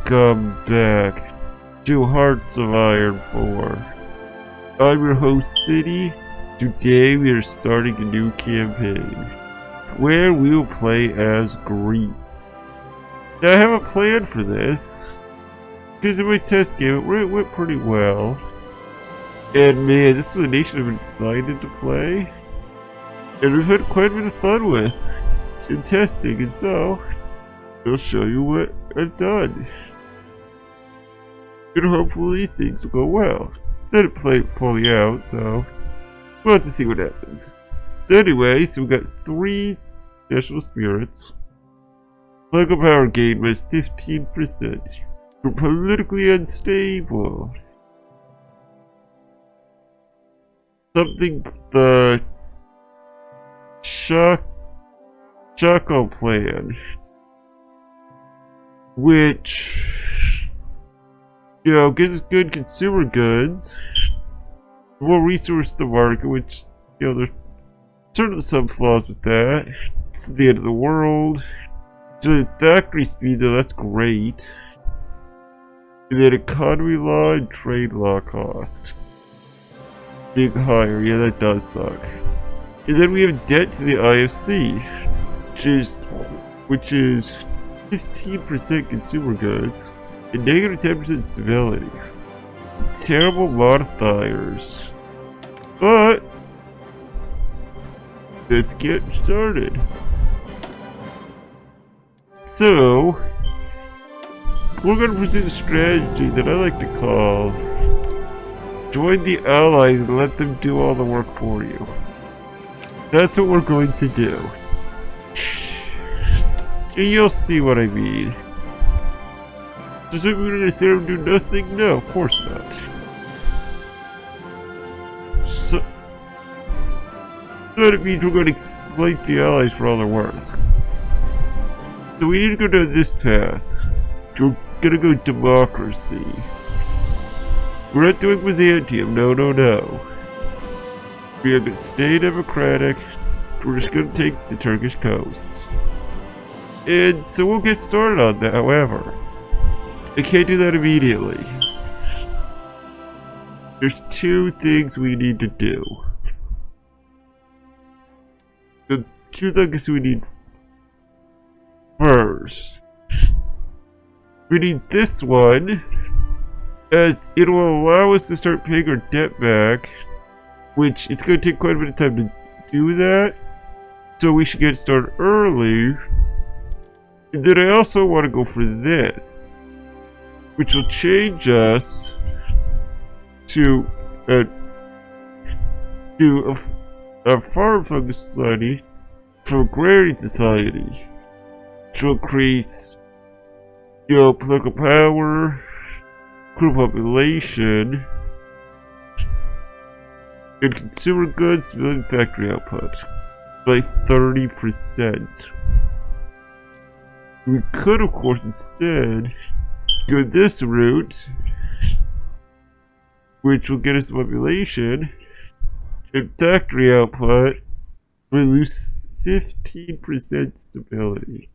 Welcome back to Hearts of Iron 4. I'm your host, City. Today we are starting a new campaign where we will play as Greece. Now I have a plan for this because in my test game it went pretty well. And man, this is a nation I've been excited to play. And we've had quite a bit of fun with in testing, and so I'll show you what I've done. And hopefully things will go well. I didn't play it fully out, so we'll have to see what happens. So anyway, so we got 3 national spirits. Political power gain was 15%. We're politically unstable. Something the Chaco plan, which, you know, gives us good consumer goods, more resources to market, which, you know, there's certainly some flaws with that. It's the end of the world. So the factory speed, though, that's great. And then economy law and trade law cost being higher, yeah, that does suck. And then we have debt to the IFC, which is 15% consumer goods and negative 10% stability. Terrible modifiers. But let's get started. So we're going to pursue the strategy that I like to call join the allies and let them do all the work for you. That's what we're going to do. And you'll see what I mean. Does it mean that they do nothing? No, of course not. So that means we're going to exploit the allies for all they're worth. So we need to go down this path. We're gonna go democracy. We're not doing Byzantium, no, no, no. We have to stay democratic. We're just gonna take the Turkish coasts. And so we'll get started on that, however. I can't do that immediately. There's 2 things we need to do. The 2 things we need first. We need this one, as it will allow us to start paying our debt back, which it's going to take quite a bit of time to do that, so we should get started early. And then I also want to go for this, which will change us to a farm-focused society from agrarian society, which will increase, you know, political power, crew population, and consumer goods, civilian factory output by 30%. We could, of course, instead go this route, which will get us population and factory output. We lose 15% stability.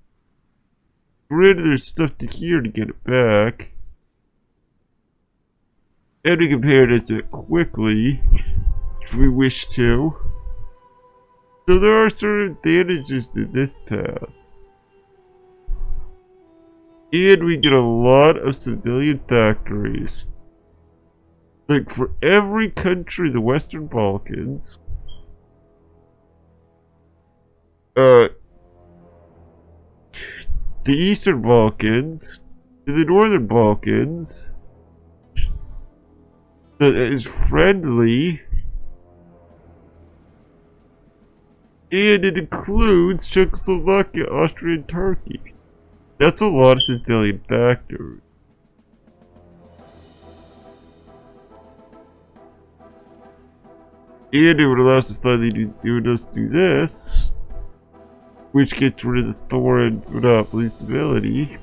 Granted, there's stuff to here to get it back. And we can pay it quickly if we wish to. So there are certain advantages to this path. And we get a lot of civilian factories. Like for every country in the Western Balkans, the Eastern Balkans, and the Northern Balkans, that is friendly, and it includes Czechoslovakia, Austria, and Turkey. That's a lot of civilian factors. And it would allow us to finally do this, which gets rid of the foreign monopoly stability.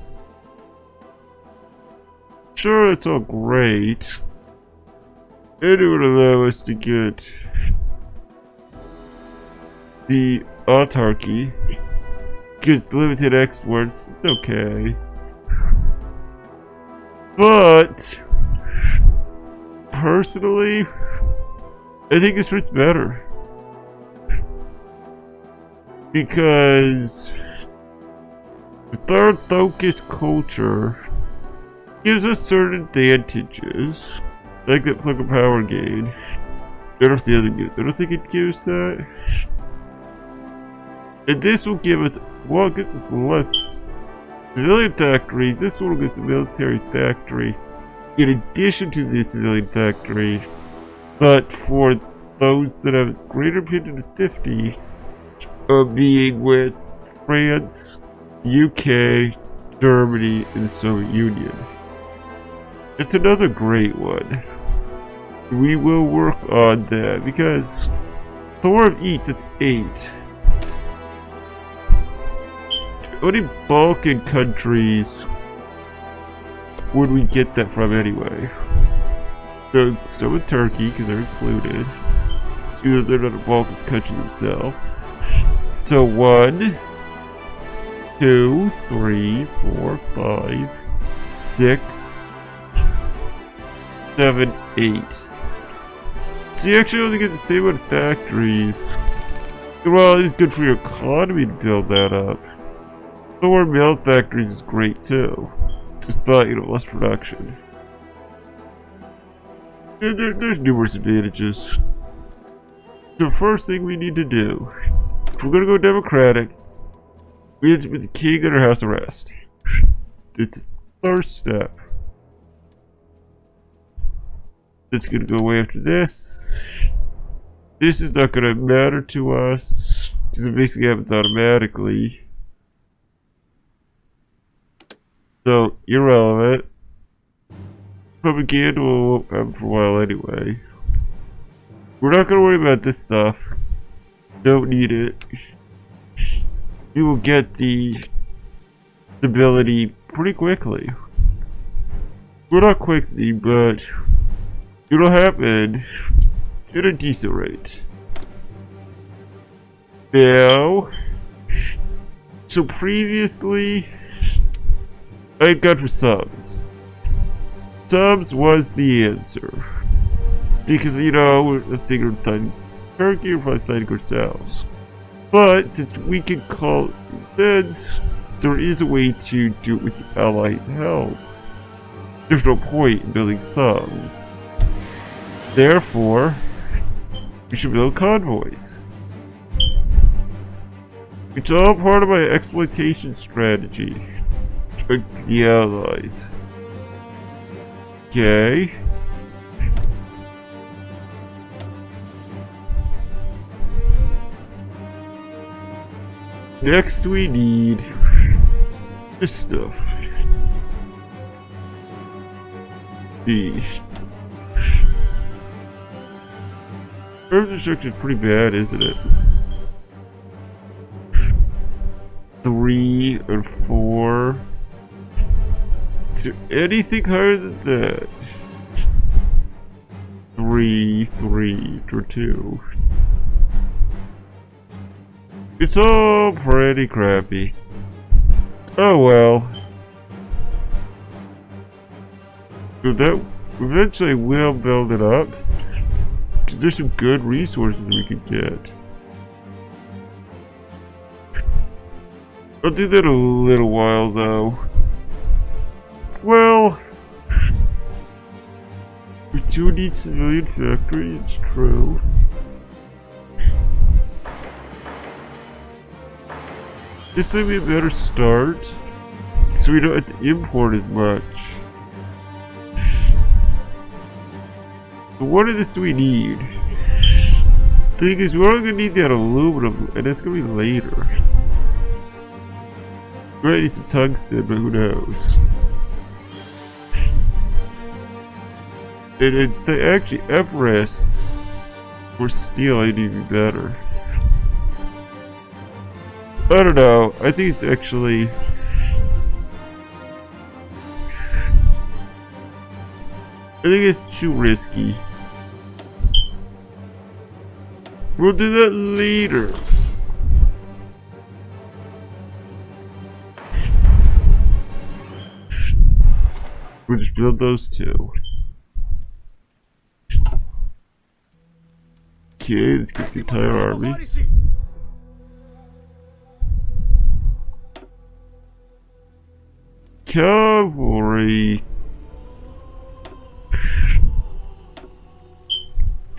Sure, that's all great. And it would allow us to get the autarky. Gets limited exports, it's okay. But personally, I think this route better. Because the third focus culture gives us certain advantages, like that plug of power gain. I don't know if the other gives. I don't think it gives that. And this will give us, well, it gives us less civilian factories. This one will give us a military factory in addition to the civilian factory. But for those that have greater opinion of 50, being with France, UK, Germany, and the Soviet Union. It's another great one. We will work on that because Thor of each, it's 8. How many Balkan countries would we get that from anyway? So with Turkey, because they're included. Even though they're not a Balkan country themselves. So 1, 2, 3, 4, 5, 6, 7, 8. So you actually only get the same amount of factories. Well, it's good for your economy to build that up. Thor mill factories is great too. Just by, less production. There's numerous advantages. So the first thing we need to do, if we're gonna go democratic, we have to put the king under house arrest. It's the first step. It's gonna go away after this. This is not gonna matter to us, because it basically happens automatically. So, irrelevant. Propaganda won't happen for a while anyway. We're not gonna worry about this stuff. Don't need it. We will get the stability pretty quickly. Well, not quickly, but it'll happen at a decent rate. Now, so previously, I had gone for subs. Subs was the answer. Because, we're thinking of Turkey, we're probably fighting ourselves. But, since we can call it instead, there is a way to do it with the allies' help. There's no point in building subs. Therefore, we should build convoys. It's all part of my exploitation strategy. The allies. Okay. Next we need this stuff. The infrastructure is pretty bad, isn't it? 3 or 4. Is there anything higher than that? 3, 3, or 2. It's all pretty crappy. Oh well. So that eventually will build it up. Because there's some good resources we could get. I'll do that in a little while though. Well, we do need civilian factory, it's true. This may be a better start, so we don't have to import as much. But what of this do we need? The thing is, we're only going to need that aluminum, and that's going to be later. We might need some tungsten, but who knows? And they actually, Everest or steel, I need to be better. I don't know. I think it's actually. I think it's too risky. We'll do that later. We'll just build those two. Okay, let's get the entire army. Cavalry.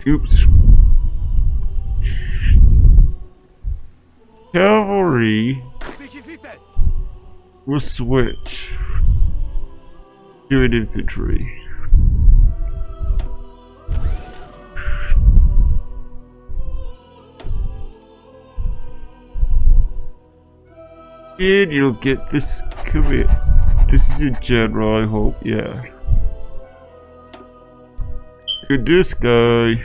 Oops. Cavalry will switch to an infantry. And you'll get this commit. This is a general, I hope, yeah. And this guy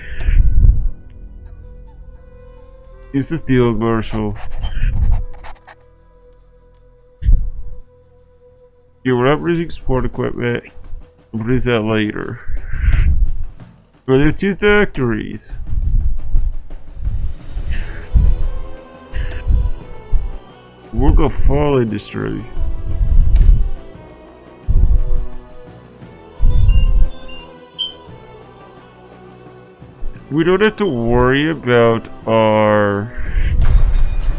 is the field marshal. We're not using support equipment. We'll do that later. But there are two factories. We'll go fall industry. We don't have to worry about our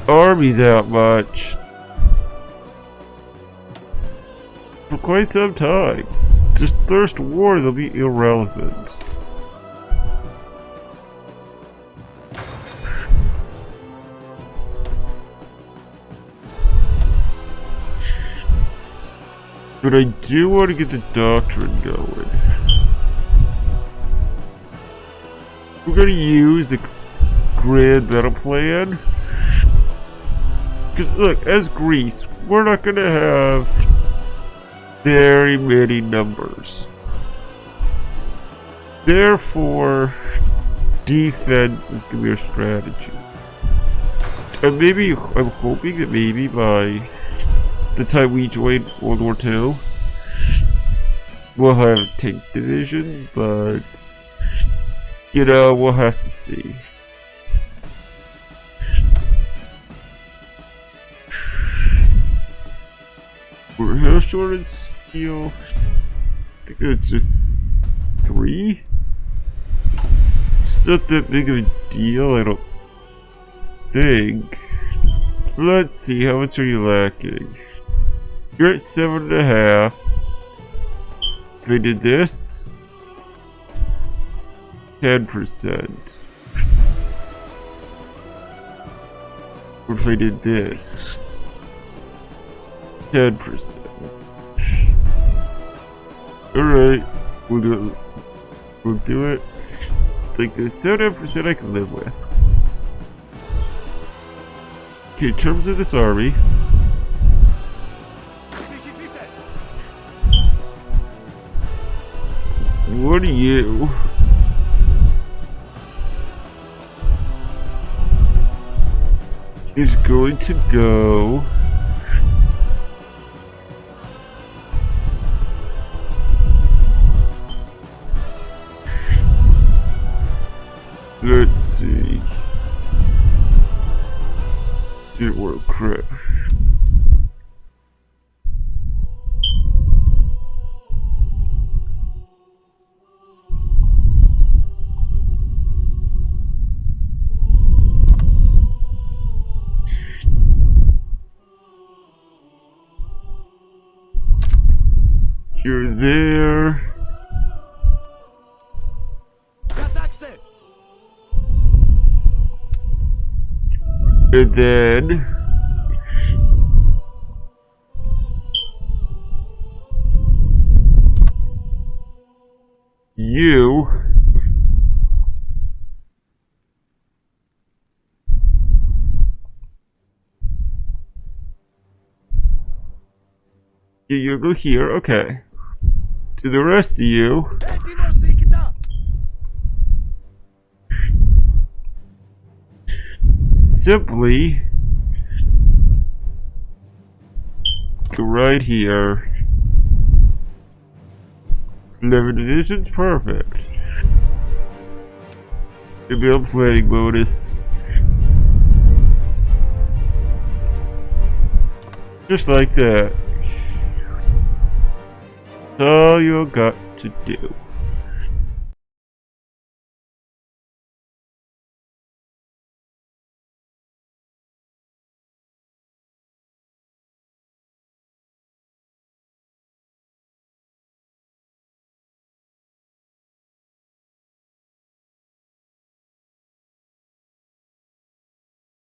army that much for quite some time. Just Thirst War, they'll be irrelevant. But I do want to get the doctrine going. We're gonna use the grand battle plan. Cause look, as Greece, we're not gonna have very many numbers. Therefore, defense is gonna be our strategy. And maybe, I'm hoping that maybe by the time we join World War II, we'll have a tank division, but you know, we'll have to see. We're how short in steel? I think it's just 3? It's not that big of a deal, I don't think. Let's see, how much are you lacking? You're at 7.5. If I did this, 10%. What if I did this? 10%. Alright, we'll do it. We'll do it. Like this 7% I can live with. Okay, in terms of this army, what are you? Is going to go let's see. Didn't work, crap. You're there. And then you go here, okay. To the rest of you, simply go right here. 11 divisions, perfect. Give me a planning bonus. Just like that. That's all you got to do.